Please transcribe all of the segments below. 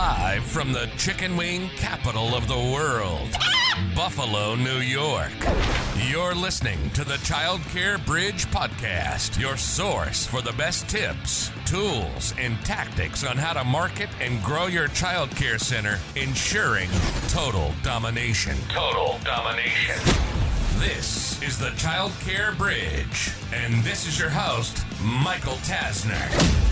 Live from the chicken wing capital of the world, Buffalo, New York. You're listening to the Childcare Bridge podcast, your source for the best tips, tools, and tactics on how to market and grow your childcare center, ensuring total domination. Total domination. This is the Childcare Bridge, and this is your host, Michael Tasner.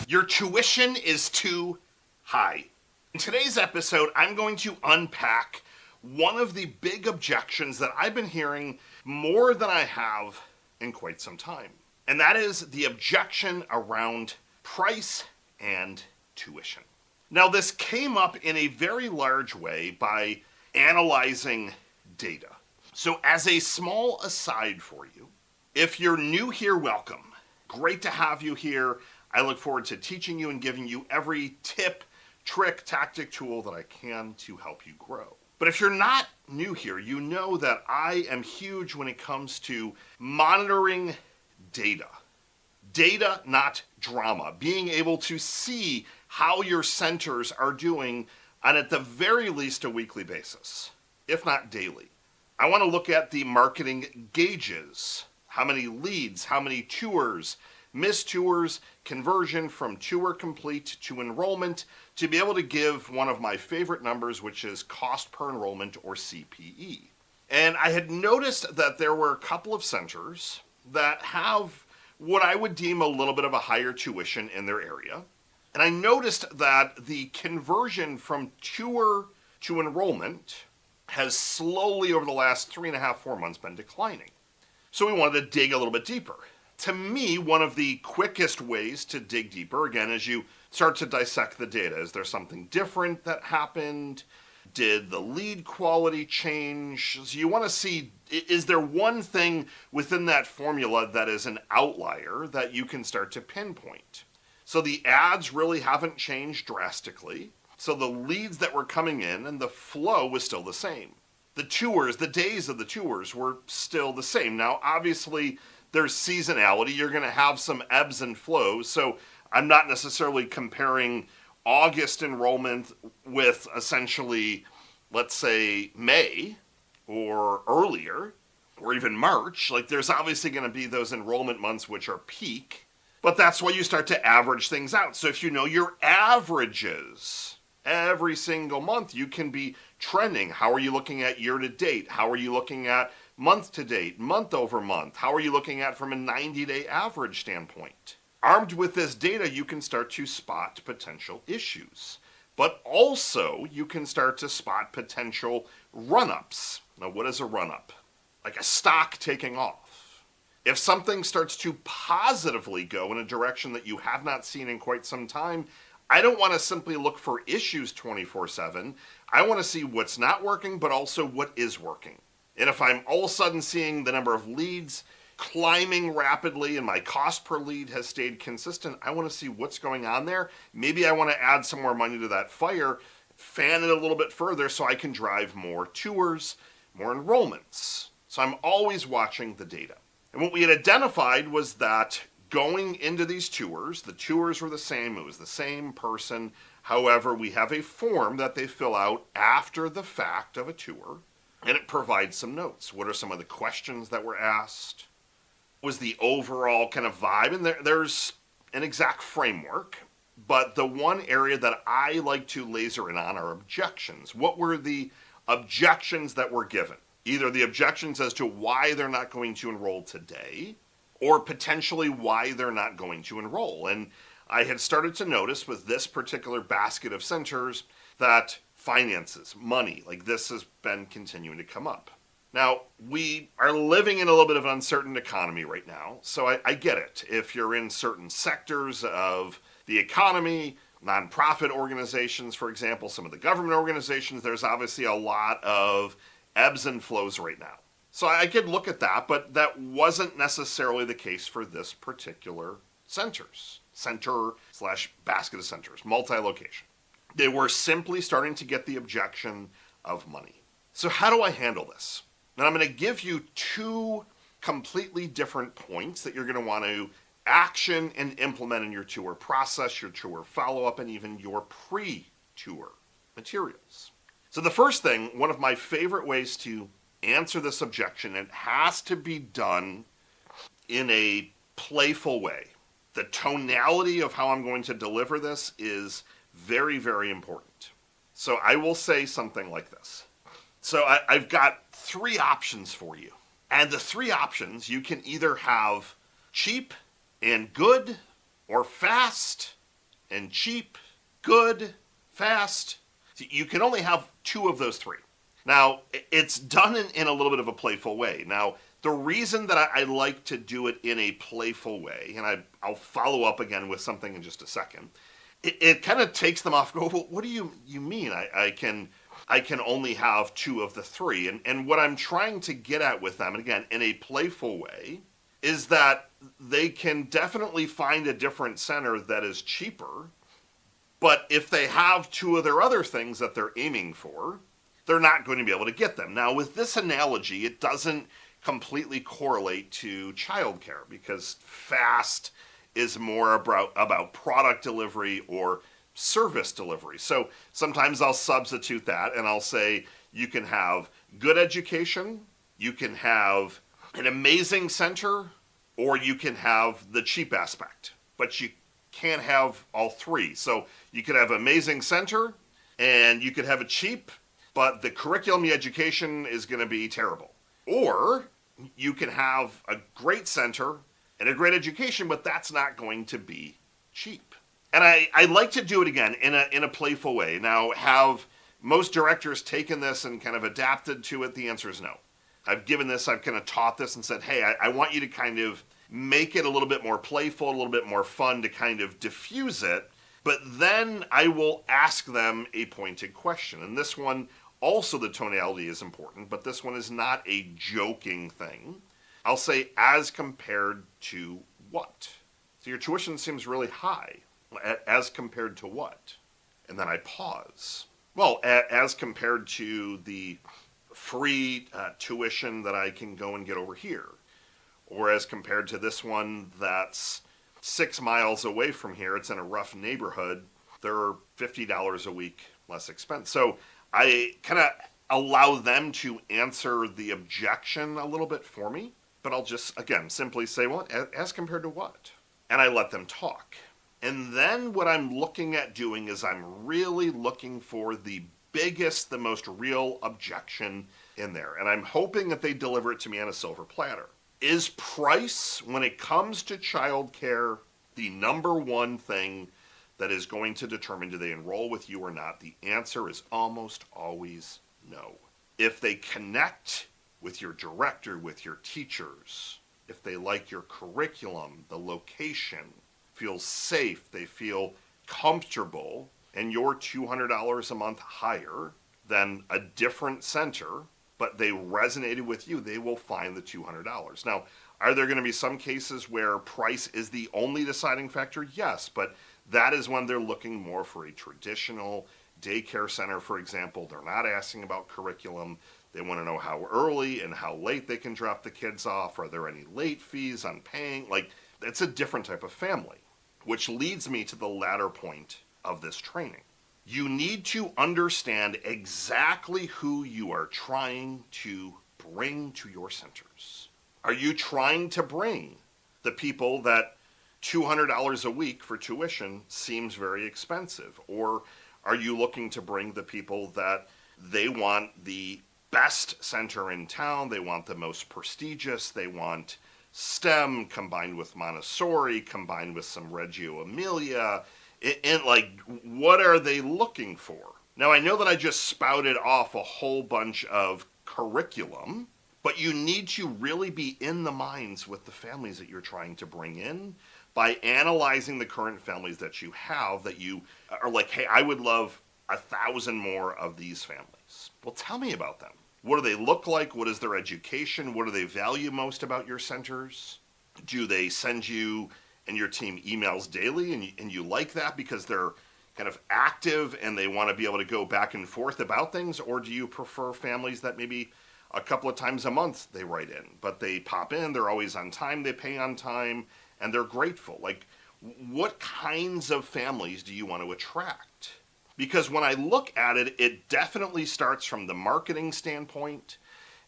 Your tuition is too high. In today's episode, I'm going to unpack one of the big objections that I've been hearing more than I have in quite some time. And that is the objection around price and tuition. Now, this came up in a very large way by analyzing data. So as a small aside for you, if you're new here, welcome. Great to have you here. I look forward to teaching you and giving you every tip, trick, tactic, tool that I can to help you grow. But if you're not new here, you know that I am huge when it comes to monitoring data. Data, not drama. Being able to see how your centers are doing on at the very least a weekly basis, if not daily. I want to look at the marketing gauges. How many leads, how many tours, missed tours, conversion from tour complete to enrollment, to be able to give one of my favorite numbers, which is cost per enrollment, or CPE. And I had noticed that there were a couple of centers that have what I would deem a little bit of a higher tuition in their area. And I noticed that the conversion from tour to enrollment has slowly over the last 3.5, 4 months been declining. So we wanted to dig a little bit deeper. To me, one of the quickest ways to dig deeper, again, as you start to dissect the data, is there something different that happened? Did the lead quality change? So you want to see, is there one thing within that formula that is an outlier that you can start to pinpoint? So the ads really haven't changed drastically. So the leads that were coming in and the flow was still the same. The tours, the days of the tours were still the same. Now, obviously, there's seasonality. You're going to have some ebbs and flows. So I'm not necessarily comparing August enrollment with essentially, let's say, May or earlier, or even March. Like, there's obviously going to be those enrollment months which are peak. But that's why you start to average things out. So if you know your averages every single month, you can be trending. How are you looking at year to date? How are you looking at month to date, month over month? How are you looking at from a 90-day average standpoint? Armed with this data, you can start to spot potential issues. But also, you can start to spot potential run-ups. Now, what is a run-up? Like a stock taking off. If something starts to positively go in a direction that you have not seen in quite some time, I don't want to simply look for issues 24/7. I want to see what's not working, but also what is working. And if I'm all of a sudden seeing the number of leads climbing rapidly and my cost per lead has stayed consistent, I want to see what's going on there. Maybe I want to add some more money to that fire, fan it a little bit further so I can drive more tours, more enrollments. So I'm always watching the data. And what we had identified was that going into these tours, the tours were the same. It was the same person. However, we have a form that they fill out after the fact of a tour. And it provides some notes. What are some of the questions that were asked? What was the overall kind of vibe? And there's an exact framework. But the one area that I like to laser in on are objections. What were the objections that were given? Either the objections as to why they're not going to enroll today, or potentially why they're not going to enroll. And I had started to notice with this particular basket of centers that finances, money, like this has been continuing to come up. Now, we are living in a little bit of an uncertain economy right now, so I get it. If you're in certain sectors of the economy, nonprofit organizations, for example, some of the government organizations, there's obviously a lot of ebbs and flows right now. So I could look at that, but that wasn't necessarily the case for this particular center / basket of centers, multi-location. They were simply starting to get the objection of money. So how do I handle this? And I'm going to give you two completely different points that you're going to want to action and implement in your tour process, your tour follow-up, and even your pre-tour materials. So the first thing, one of my favorite ways to answer this objection, it has to be done in a playful way. The tonality of how I'm going to deliver this is very, very important. So I will say something like this. So I've got three options for you. And the three options, you can either have cheap and good, or fast and cheap, good, fast. You can only have two of those three. Now, it's done in a little bit of a playful way. Now, the reason that I like to do it in a playful way, and I'll follow up again with something in just a second, it kind of takes them off. Go, well, what do you mean? I can only have two of the three. And what I'm trying to get at with them, and again, in a playful way, is that they can definitely find a different center that is cheaper, but if they have two of their other things that they're aiming for, they're not going to be able to get them. Now, with this analogy, it doesn't completely correlate to childcare, because fast is more about product delivery or service delivery. So sometimes I'll substitute that and I'll say you can have good education, you can have an amazing center, or you can have the cheap aspect, but you can't have all three. So you could have amazing center and you could have a cheap, but the curriculum, the education is going to be terrible. Or you can have a great center and a great education, but that's not going to be cheap. And I like to do it again in a playful way. Now, have most directors taken this and kind of adapted to it? The answer is no. I've kind of taught this and said, hey, I want you to kind of make it a little bit more playful, a little bit more fun to kind of diffuse it. But then I will ask them a pointed question. And this one, also the tonality is important, but this one is not a joking thing. I'll say, as compared to what? So your tuition seems really high. As compared to what? And then I pause. Well, as compared to the free tuition that I can go and get over here. Or as compared to this one that's 6 miles away from here, it's in a rough neighborhood, they're $50 a week less expense. So I kind of allow them to answer the objection a little bit for me, but I'll just, again, simply say, well, as compared to what? And I let them talk. And then what I'm looking at doing is I'm really looking for the biggest, the most real objection in there. And I'm hoping that they deliver it to me on a silver platter. Is price, when it comes to childcare, the number one thing that is going to determine do they enroll with you or not? The answer is almost always no. If they connect with your director, with your teachers, if they like your curriculum, the location, feel safe, they feel comfortable, and you're $200 a month higher than a different center, but they resonated with you, they will find the $200. Now, are there going to be some cases where price is the only deciding factor? Yes, but that is when they're looking more for a traditional daycare center, for example. They're not asking about curriculum. They want to know how early and how late they can drop the kids off. Are there any late fees on paying? Like, it's a different type of family, which leads me to the latter point of this training. You need to understand exactly who you are trying to bring to your centers. Are you trying to bring the people that $200 a week for tuition seems very expensive? Or are you looking to bring the people that they want the best center in town, they want the most prestigious, they want STEM combined with Montessori, combined with some Reggio Emilia, and like, what are they looking for? Now, I know that I just spouted off a whole bunch of curriculum, but you need to really be in the minds with the families that you're trying to bring in by analyzing the current families that you have, that you are like, hey, I would love 1,000 more of these families. Well, tell me about them. What do they look like? What is their education? What do they value most about your centers? Do they send you and your team emails daily and you like that because they're kind of active and they want to be able to go back and forth about things? Or do you prefer families that maybe a couple of times a month they write in, but they pop in, they're always on time, they pay on time, and they're grateful. Like, what kinds of families do you want to attract? Because when I look at it, it definitely starts from the marketing standpoint,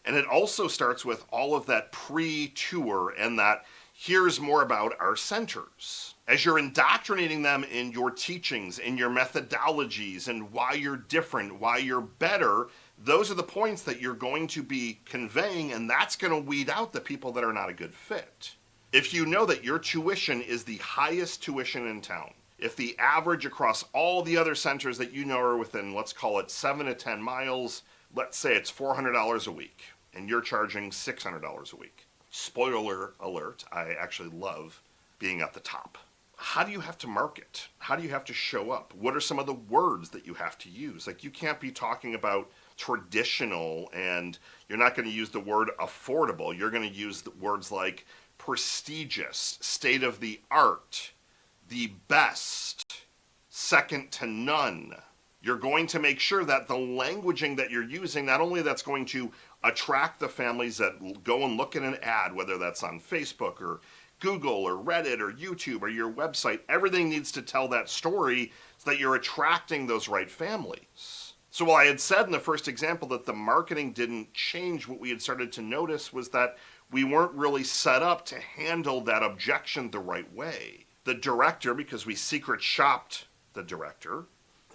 and it also starts with all of that pre-tour and that here's more about our centers. As you're indoctrinating them in your teachings, in your methodologies, and why you're different, why you're better, those are the points that you're going to be conveying, and that's going to weed out the people that are not a good fit. If you know that your tuition is the highest tuition in town, if the average across all the other centers that you know are within, let's call it 7 to 10 miles, let's say it's $400 a week, and you're charging $600 a week. Spoiler alert, I actually love being at the top. How do you have to market? How do you have to show up? What are some of the words that you have to use? Like, you can't be talking about traditional, and you're not going to use the word affordable. You're going to use the words like prestigious, state of the art, the best, second to none. You're going to make sure that the languaging that you're using, not only that's going to attract the families that go and look at an ad, whether that's on Facebook or Google or Reddit or YouTube or your website, everything needs to tell that story so that you're attracting those right families. So while I had said in the first example that the marketing didn't change, what we had started to notice was that we weren't really set up to handle that objection the right way. The director, because we secret shopped the director,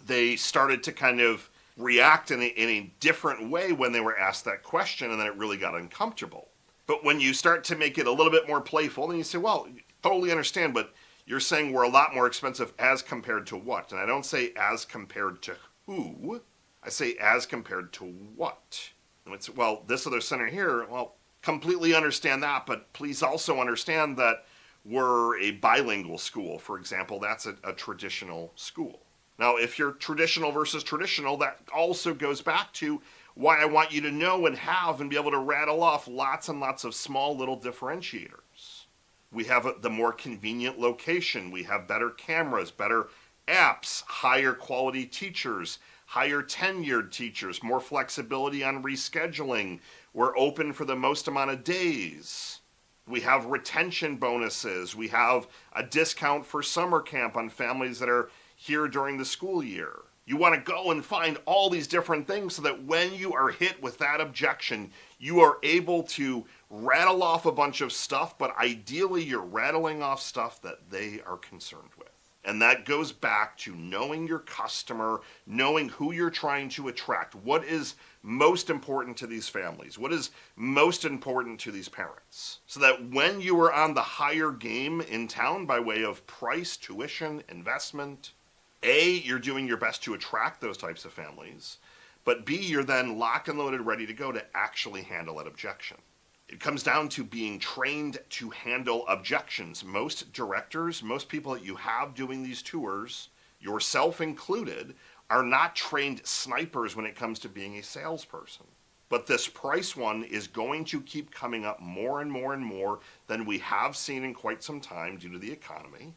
they started to kind of react in a different way when they were asked that question, and then it really got uncomfortable. But when you start to make it a little bit more playful, then you say, well, totally understand, but you're saying we're a lot more expensive as compared to what? And I don't say as compared to who, I say as compared to what? And it's, well, this other center here, well, completely understand that, but please also understand that we're a bilingual school, for example. That's a traditional school. Now, if you're traditional versus traditional, that also goes back to why I want you to know and have and be able to rattle off lots and lots of small little differentiators. We have the more convenient location. We have better cameras, better apps, higher quality teachers, higher tenured teachers, more flexibility on rescheduling. We're open for the most amount of days. We have retention bonuses. We have a discount for summer camp on families that are here during the school year. You want to go and find all these different things so that when you are hit with that objection, you are able to rattle off a bunch of stuff, but ideally you're rattling off stuff that they are concerned with. And that goes back to knowing your customer, knowing who you're trying to attract. What is most important to these families? What is most important to these parents? So that when you are on the higher game in town by way of price, tuition, investment, A, you're doing your best to attract those types of families, but B, you're then lock and loaded, ready to go to actually handle that objection. It comes down to being trained to handle objections. Most directors, most people that you have doing these tours, yourself included, are not trained snipers when it comes to being a salesperson. But this price one is going to keep coming up more and more and more than we have seen in quite some time due to the economy.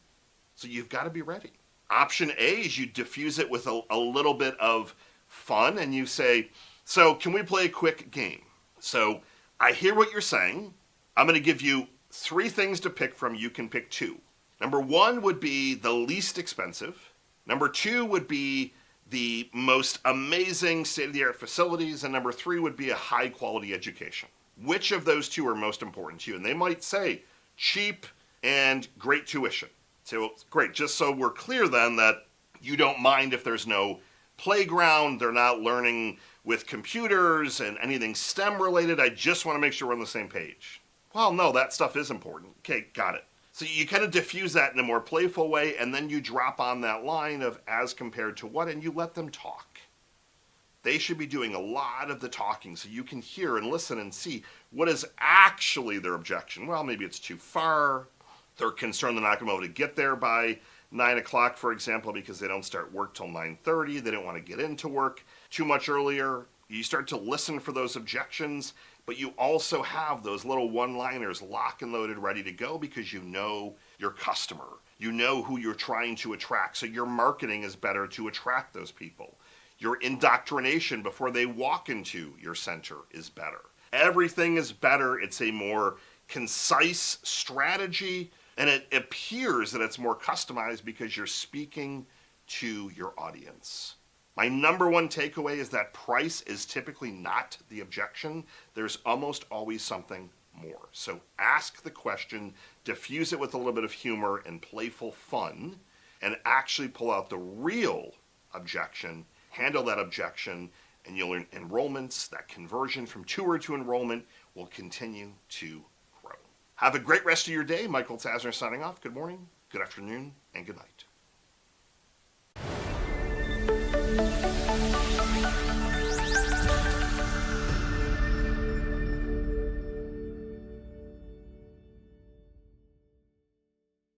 So you've got to be ready. Option A is you diffuse it with a little bit of fun and you say, so can we play a quick game? So I hear what you're saying. I'm going to give you 3 things to pick from. You can pick 2. Number 1 would be the least expensive. Number 2 would be the most amazing state-of-the-art facilities. And number 3 would be a high-quality education. Which of those 2 are most important to you? And they might say cheap and great tuition. So great, just so we're clear then that you don't mind if there's no playground, they're not learning with computers and anything STEM related. I just want to make sure we're on the same page. Well, no, that stuff is important. Okay, got it. So you kind of diffuse that in a more playful way, and then you drop on that line of as compared to what, and you let them talk. They should be doing a lot of the talking so you can hear and listen and see what is actually their objection. Well, maybe it's too far. They're concerned they're not going to be able to get there by 9 o'clock, for example, because they don't start work till 9:30. They don't want to get into work too much earlier. You start to listen for those objections, but you also have those little one-liners lock and loaded ready to go because you know your customer. You know who you're trying to attract, so your marketing is better to attract those people. Your indoctrination before they walk into your center is better. everything is better. It's a more concise strategy, and it appears that it's more customized because you're speaking to your audience. My number one takeaway is that price is typically not the objection. There's almost always something more. So ask the question, diffuse it with a little bit of humor and playful fun, and actually pull out the real objection, handle that objection, and you'll earn enrollments. That conversion from tour to enrollment will continue to grow. Have a great rest of your day. Michael Tasner signing off. Good morning, good afternoon, and good night.